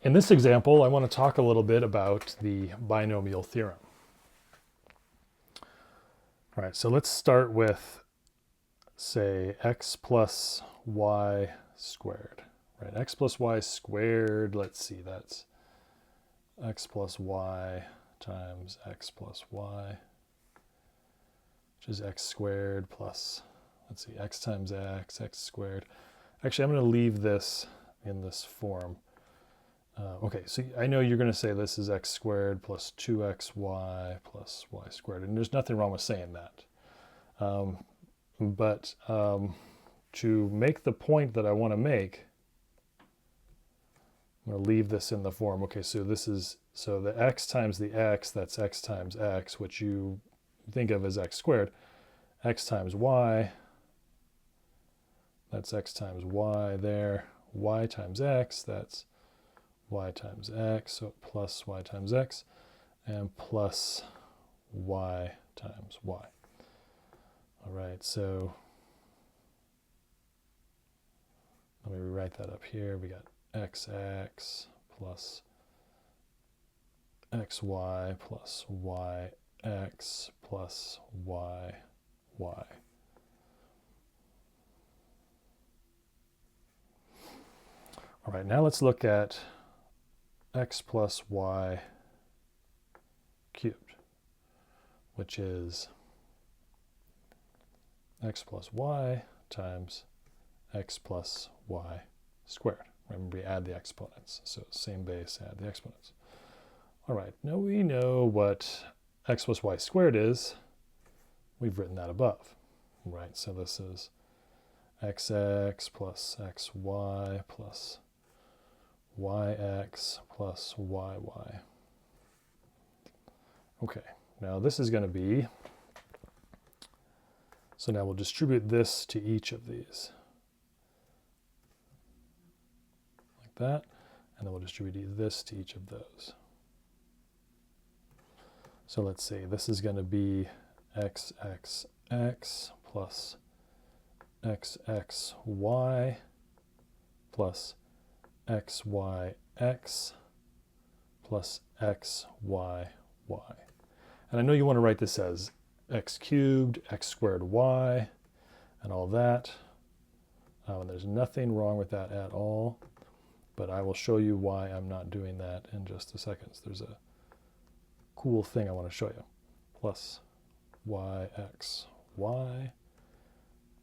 In this example, I want to talk a little bit about the binomial theorem. All right, so let's start with, say, x plus y squared. Right, x plus y squared, let's see, that's x plus y times x plus y, which is x squared plus, let's see, x times x squared. Actually, I'm going to leave this in this form. Okay, so I know you're going to say this is x squared plus 2xy plus y squared, and there's nothing wrong with saying that. But to make the point that I want to make, I'm going to leave this in the form. Okay, so this is, so the x times the x, that's x times x, which you think of as x squared. X times y, that's x times y there. Y times x, that's y times x, so plus y times x, and plus y times y. All right, so let me rewrite that up here. We got xx plus xy plus yx plus yy. All right, now let's look at x plus y cubed, which is x plus y times x plus y squared. Remember, we add the exponents, so same base, add the exponents. All right, now we know what x plus y squared is. We've written that above, right? So this is xx plus xy plus yx plus yy. Okay, now this is going to be, so now we'll distribute this to each of these, like that, and then we'll distribute this to each of those. So let's see, this is going to be xxx plus xxy plus xyx plus xyy. And I know you want to write this as x cubed, x squared y, and all that. And there's nothing wrong with that at all, but I will show you why I'm not doing that in just a second. So there's a cool thing I want to show you. Plus yxy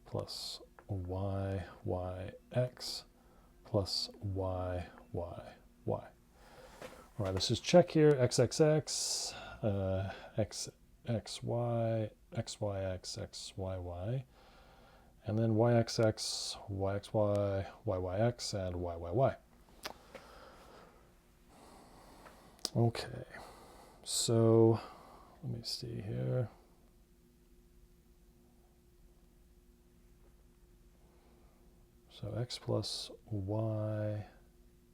plus yyx plus yyyy. All right, let's just check here. Xxx, xxy, xyx, xyy, and then yxx, yxy, yyx, and yyy. Okay, so let me see here. So x plus y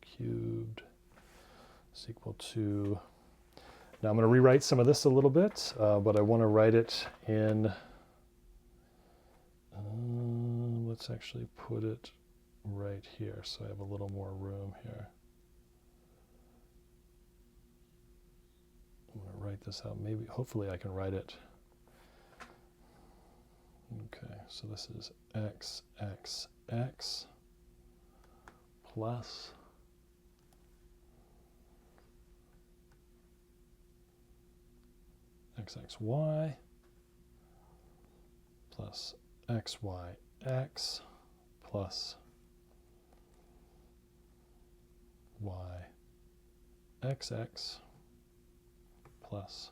cubed is equal to, now I'm going to rewrite some of this a little bit, but I want to write it in, let's actually put it right here so I have a little more room here. I'm going to write this out. Maybe, hopefully I can write it. Okay, so this is xxx plus xxy plus xyx plus yxx plus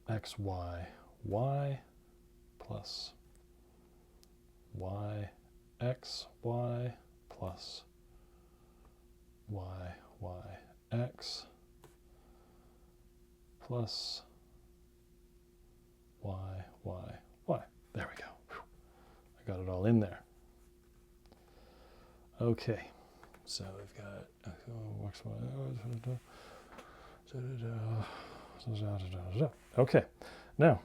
xyy plus yxy plus yyyx plus y. There we go. I got it all in there. Okay, so we've got okay, now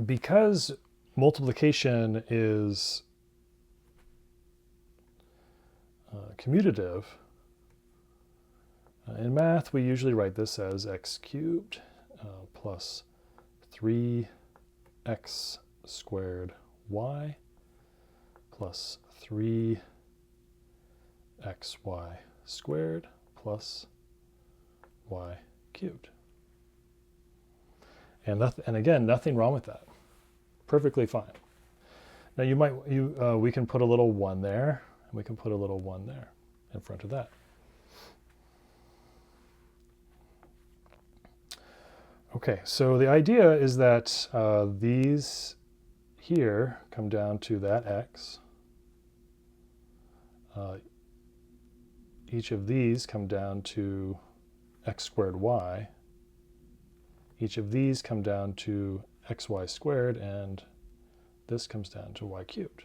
because multiplication is commutative, in math we usually write this as x cubed plus 3x squared y plus 3xy squared plus y cubed. And again, nothing wrong with that. Perfectly fine. Now we can put a little 1 there, and we can put a little 1 there in front of that. Okay, so the idea is that these here come down to that x. Each of these come down to x squared y. Each of these come down to xy squared, and this comes down to y cubed.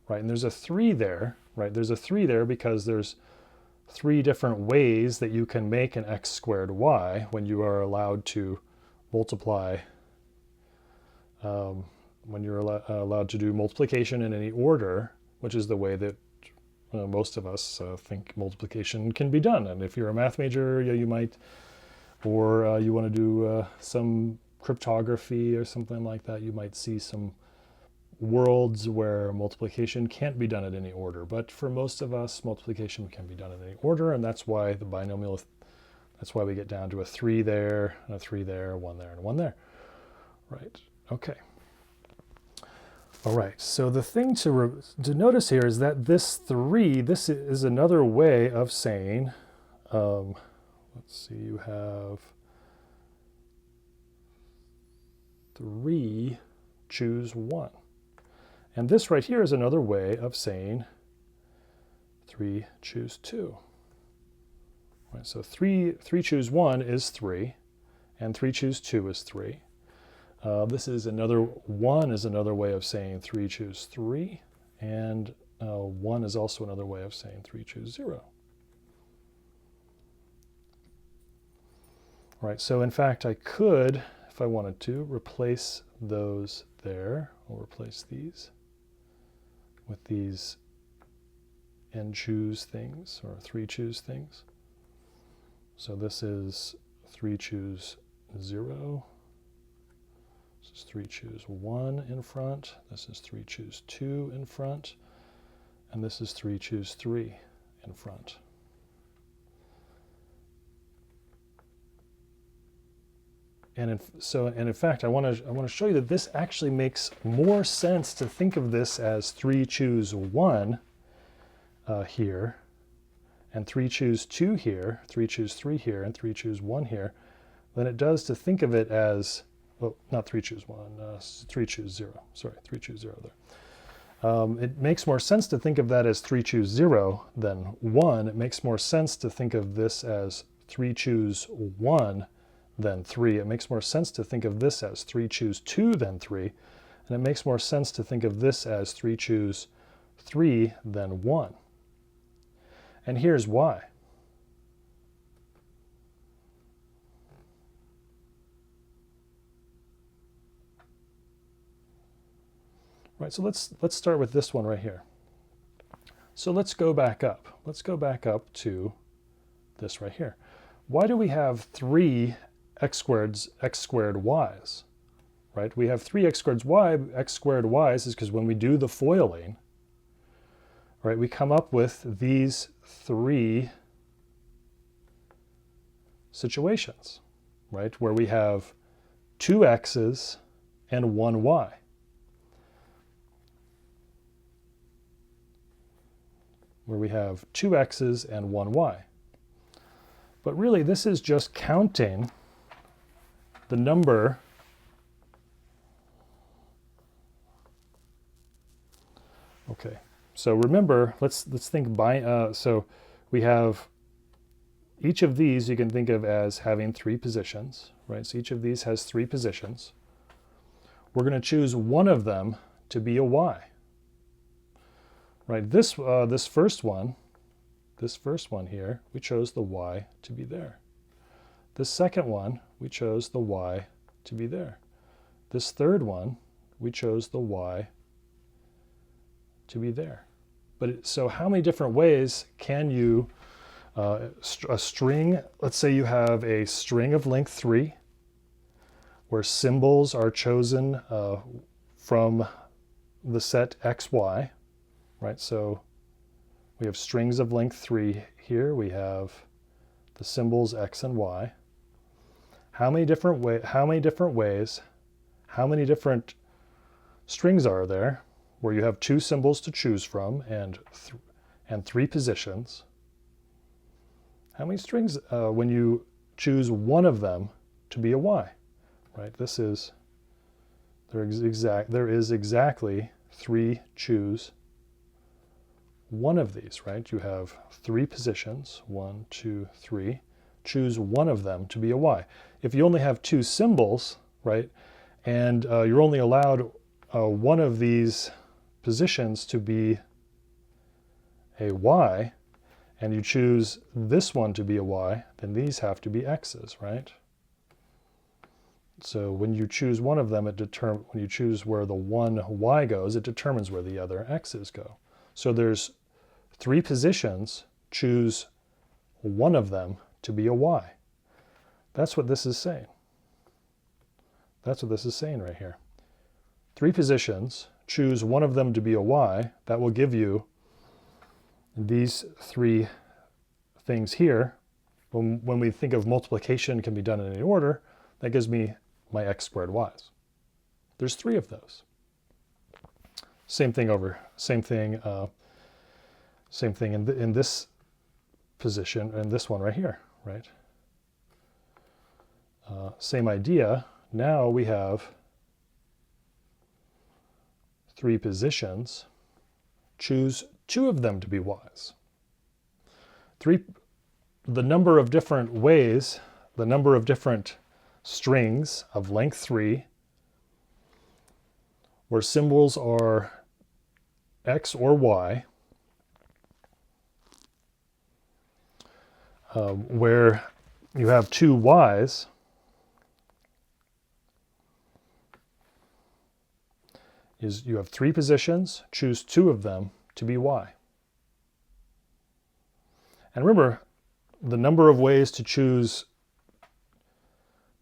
Right, and there's a 3 there, right? There's a 3 there because there's 3 different ways that you can make an x squared y when you are allowed to multiply, when you're allowed to do multiplication in any order, which is the way that most of us think multiplication can be done. And if you're a math major, you might, or you want to do some cryptography or something like that, you might see some worlds where multiplication can't be done in any order. But for most of us, multiplication can be done in any order, and that's why the binomial, that's why we get down to a 3 there, and a 3 there, a 1 there, and a 1 there. Right, okay. All right, so the thing to notice here is that this 3, this is another way of saying, let's see, you have 3, choose 1. And this right here is another way of saying 3, choose 2. Right, so 3 choose 1 is 3, and 3 choose 2 is 3. This is another 1 is another way of saying 3 choose 3, and 1 is also another way of saying 3 choose 0. Right, so in fact I could, if I wanted to, replace those there. I'll replace these with these n choose things, or 3 choose things. So this is 3 choose 0. This is 3 choose 1 in front. This is 3 choose 2 in front. And this is 3 choose 3 in front. And in fact, I want to show you that this actually makes more sense to think of this as 3 choose 1 here, and 3 choose 2 here, 3 choose 3 here, and 3 choose 1 here, than it does to think of it as, well, not 3 choose 1, 3 choose 0. Sorry, 3 choose 0 there. It makes more sense to think of that as 3 choose 0 than 1. It makes more sense to think of this as 3 choose 1 than 3. It makes more sense to think of this as 3 choose 2 than 3. And it makes more sense to think of this as 3 choose 3 than 1. And here's why. Right, so let's start with this one right here. So let's go back up. Let's go back up to this right here. Why do we have 3 x squared y's? Right? We have 3 x squared y's is because when we do the foiling, right, we come up with these 3 situations, right, where we have 2 x's and 1 y. Where we have 2 x's and 1 y. But really, this is just counting the number okay. So remember, let's think so we have each of these you can think of as having 3 positions, right? So each of these has 3 positions. We're going to choose one of them to be a y. Right? This first one here, we chose the y to be there. The second one, we chose the y to be there. this third one, we chose the y to be there. But so how many different ways can you, a string, let's say you have a string of length 3, where symbols are chosen from the set x, y, right? So we have strings of length 3 here. We have the symbols x and y. How many different ways, how many different strings are there where you have 2 symbols to choose from and 3 positions? How many strings when you choose one of them to be a y, right? This is, there is exactly 3 choose one of these, right? You have 3 positions, 1, 2, 3. Choose one of them to be a y. If you only have 2 symbols, right, and you're only allowed one of these positions to be a y, and you choose this one to be a y, then these have to be x's, right? So when you choose one of them, when you choose where the one y goes, it determines where the other x's go. So there's 3 positions, choose one of them to be a y. That's what this is saying. That's what this is saying right here. 3 positions, choose one of them to be a y. That will give you these 3 things here. When we think of multiplication can be done in any order, that gives me my x squared y's. There's 3 of those. Same thing in this position, and this one right here, right? Same idea. Now we have 3 positions. Choose 2 of them to be y's. The number of different ways, the number of different strings of length 3, where symbols are x or y, where you have 2 y's, is you have 3 positions, choose 2 of them to be y. And remember, the number of ways to choose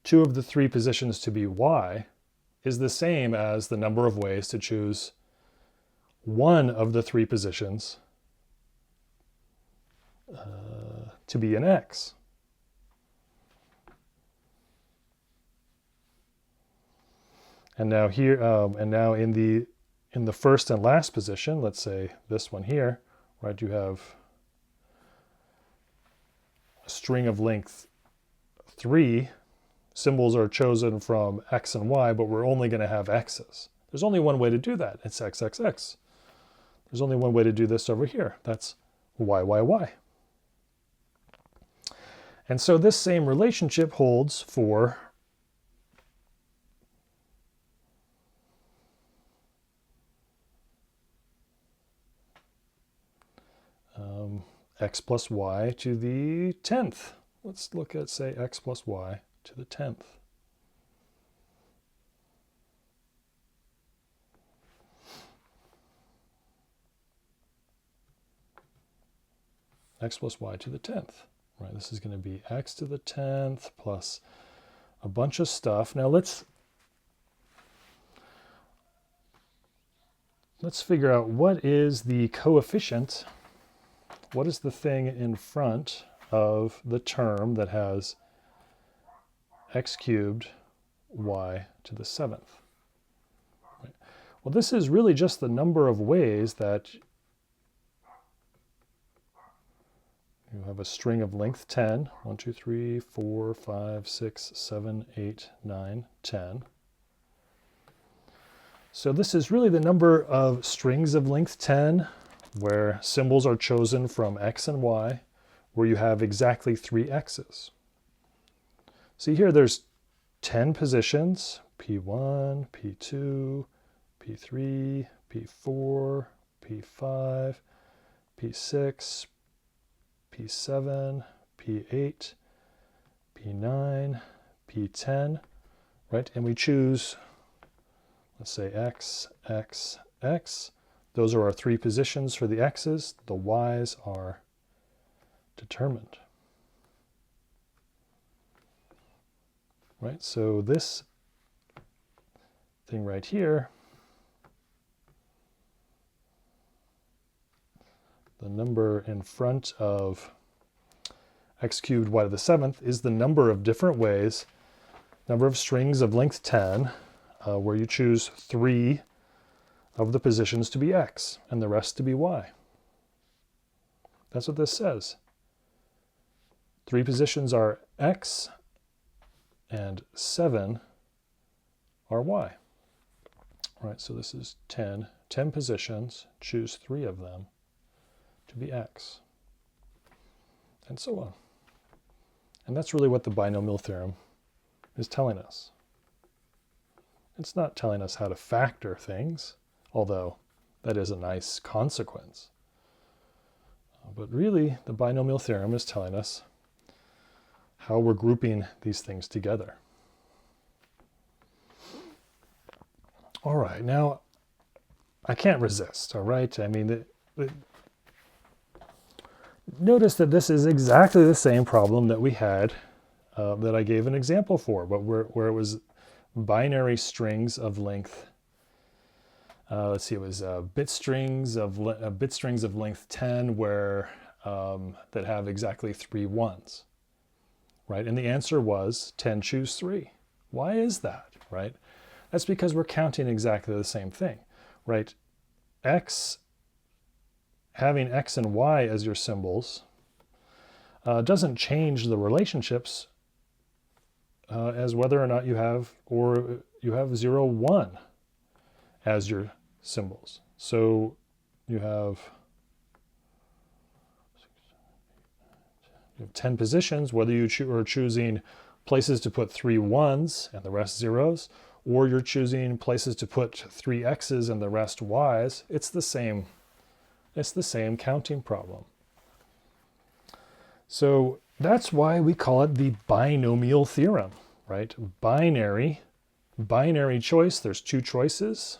2 of the 3 positions to be y is the same as the number of ways to choose 1 of the 3 positions to be an x. And now here, and now in the first and last position, let's say this one here, right? You have a string of length 3. Symbols are chosen from x and y, but we're only going to have x's. There's only one way to do that. It's x, x, x. There's only one way to do this over here. That's y, y, y. And so this same relationship holds for x plus y to the 10th. Let's look at, say, x plus y to the 10th. X plus y to the 10th. Right, this is going to be x to the 10th plus a bunch of stuff. Now let's figure out what is the coefficient. What is the thing in front of the term that has x cubed y to the 7th? Right. Well, this is really just the number of ways that you have a string of length 10. 1, 2, 3, 4, 5, 6, 7, 8, 9, 10. So this is really the number of strings of length 10 where symbols are chosen from x and y, where you have exactly 3 x's. See here, there's 10 positions, P1, P2, P3, P4, P5, P6, P7, P8, P9, P10, right? And we choose let's say x, x, x. Those are our three positions for the x's. The y's are determined. Right, so this thing right here, the number in front of x cubed y to the 7th is the number of different ways, number of strings of length 10, where you choose 3 of the positions to be x and the rest to be y. That's what this says. 3 positions are x and 7 are y. All right, so this is 10 positions, choose 3 of them to be x, and so on. And that's really what the binomial theorem is telling us. It's not telling us how to factor things, although that is a nice consequence. But really, the binomial theorem is telling us how we're grouping these things together. All right, now I can't resist, all right? I mean, notice that this is exactly the same problem that we had, that I gave an example for, but where it was binary strings of length. Let's see, it was bit strings of length 10 where that have exactly 3 ones, right? And the answer was 10 choose 3. Why is that, right? That's because we're counting exactly the same thing, right? Having x and y as your symbols doesn't change the relationships as whether or not you have 0, 1 as your symbols. So you have 10 positions, whether you are choosing places to put 3 1s and the rest zeros, or you're choosing places to put 3 x's and the rest y's. It's the same counting problem. So that's why we call it the binomial theorem, right? Binary choice, there's 2 choices,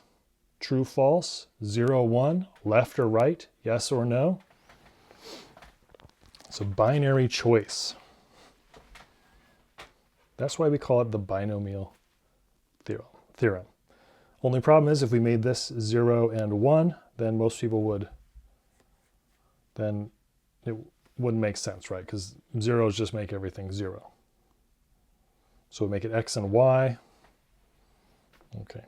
true, false, 0, 1, left or right, yes or no. So binary choice. That's why we call it the binomial theorem. Only problem is if we made this 0 and 1, then most people then it wouldn't make sense, right? Because zeros just make everything 0. So we make it x and y. Okay.